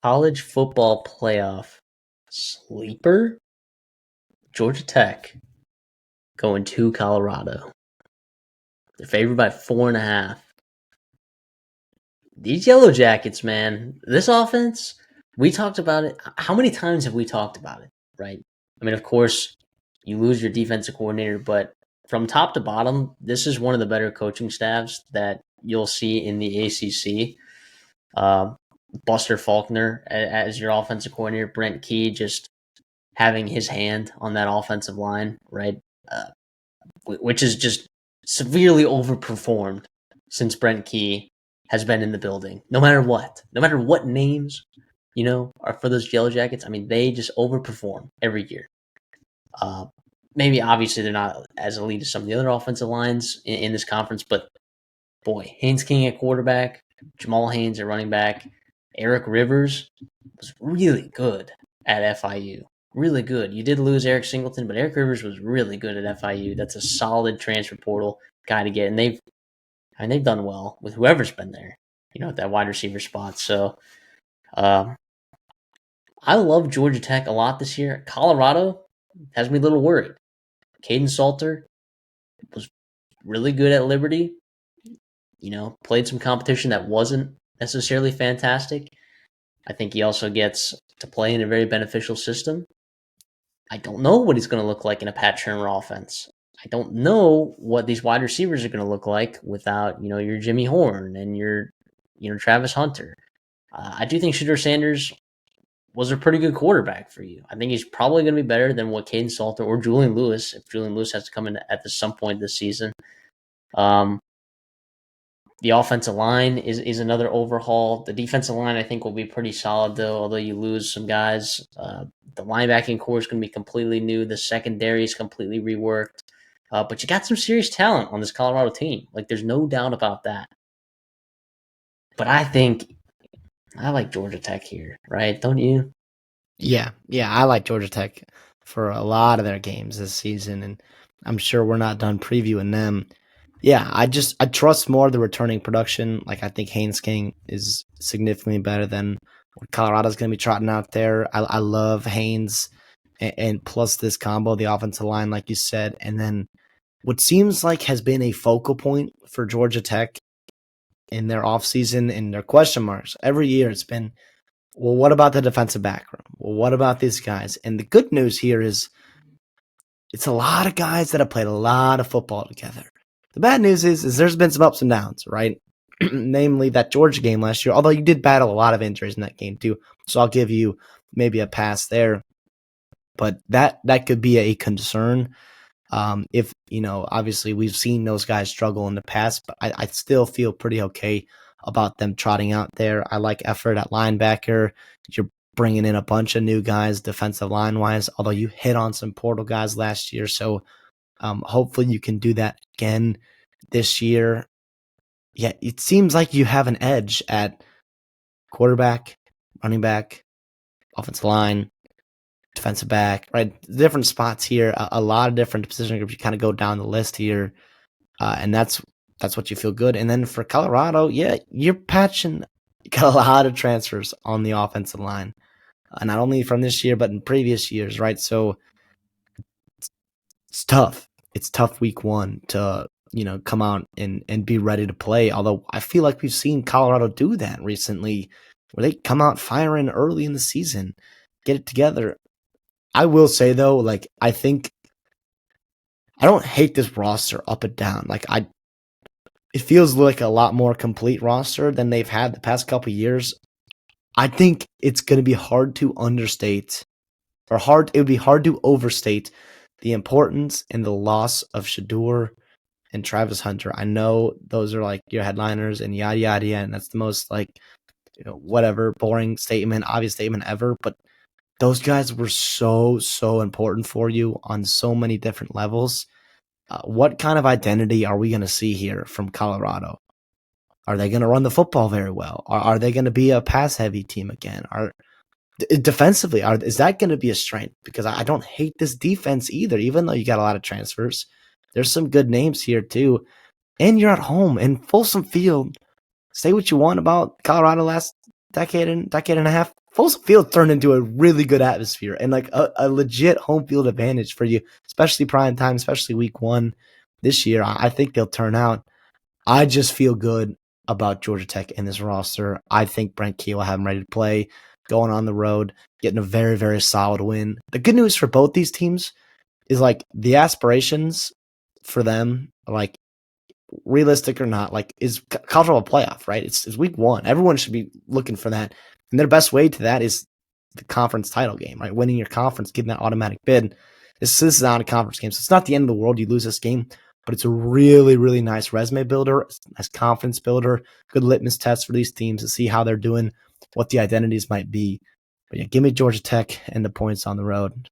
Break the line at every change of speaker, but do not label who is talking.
College football playoff sleeper, Georgia Tech going to Colorado. They're favored by 4.5. These Yellow Jackets, man, this offense, we talked about it. How many times have we talked about it, right? I mean, of course, you lose your defensive coordinator, but from top to bottom, this is one of the better coaching staffs that you'll see in the ACC. Uh, Buster Faulkner as your offensive coordinator, Brent Key just having his hand on that offensive line, right? Uh, which is just severely overperformed since Brent Key has been in the building. No matter what names, are for those Yellow Jackets. I mean, they just overperform every year. Uh, Maybe obviously they're not as elite as some of the other offensive lines in this conference, but boy, Haynes King at quarterback, Jamal Haynes at running back, Eric Rivers was really good at FIU. Really good. You did lose Eric Singleton, but Eric Rivers was really good at FIU. That's a solid transfer portal guy to get, and they've done well with whoever's been there, at that wide receiver spot. So, um, I love Georgia Tech a lot this year. Colorado has me a little worried. Caden Salter was really good at Liberty. Played some competition that wasn't necessarily fantastic. I think he also gets to play in a very beneficial system. I don't know what he's going to look like in a Pat Shermer offense. I don't know what these wide receivers are going to look like without, your Jimmy Horn and your, Travis Hunter. I do think Shedeur Sanders was a pretty good quarterback for you. I think he's probably going to be better than what Caden Salter or Julian Lewis, if Julian Lewis has to come in at some point this season. The offensive line is another overhaul. The defensive line, I think, will be pretty solid, though, although you lose some guys. The linebacking core is going to be completely new. The secondary is completely reworked. But you got some serious talent on this Colorado team. Like, there's no doubt about that. But I think I like Georgia Tech here, right? Don't you?
Yeah, I like Georgia Tech for a lot of their games this season, and I'm sure we're not done previewing them. Yeah, I trust more of the returning production. Like, I think Haynes King is significantly better than what Colorado's going to be trotting out there. I love Haynes, and plus this combo, the offensive line, like you said, and then what seems like has been a focal point for Georgia Tech in their offseason and their question marks. Every year it's been, well, what about the defensive back room? Well, what about these guys? And the good news here is it's a lot of guys that have played a lot of football together. The bad news is there's been some ups and downs, right? Namely that Georgia game last year, although you did battle a lot of injuries in that game too. So I'll give you maybe a pass there. But that could be a concern. If, obviously we've seen those guys struggle in the past, but I still feel pretty okay about them trotting out there. I like effort at linebacker. You're bringing in a bunch of new guys defensive line-wise, although you hit on some portal guys last year. So hopefully you can do that again this year. Yeah, it seems like you have an edge at quarterback, running back, offensive line, defensive back, right? Different spots here, a lot of different position groups. You kind of go down the list here, and that's what you feel good. And then for Colorado, yeah, you're patching. You got a lot of transfers on the offensive line, not only from this year but in previous years, right? So it's tough. It's tough week one to come out and be ready to play. Although I feel like we've seen Colorado do that recently, where they come out firing early in the season, get it together. I will say though, like, I think I don't hate this roster up and down. Like, it feels like a lot more complete roster than they've had the past couple of years. I think it's going to be hard to understate, it would be hard to overstate the importance and the loss of Shedeur and Travis Hunter. I know those are like your headliners and yada yada yada, and that's the most like whatever boring statement, obvious statement ever, but those guys were so important for you on so many different levels. What kind of identity are we going to see here from Colorado? Are they going to run the football very well? Are they going to be a pass-heavy team again? Defensively, is that going to be a strength? Because I don't hate this defense either, even though you got a lot of transfers. There's some good names here too. And you're at home in Folsom Field. Say what you want about Colorado last decade and a half. Folsom Field turned into a really good atmosphere and like a legit home field advantage for you, especially prime time, especially week 1 this year. I think they'll turn out. I just feel good about Georgia Tech in this roster. I think Brent Key will have them ready to play, going on the road, getting a very, very solid win. The good news for both these teams is like the aspirations for them, like realistic or not, like is college football playoff, right? It's week 1. Everyone should be looking for that. And their best way to that is the conference title game, right? Winning your conference, getting that automatic bid. This is not a conference game, so it's not the end of the world. You lose this game, but it's a really, really nice resume builder, nice confidence builder, good litmus test for these teams to see how they're doing, what the identities might be. But yeah, give me Georgia Tech and the points on the road.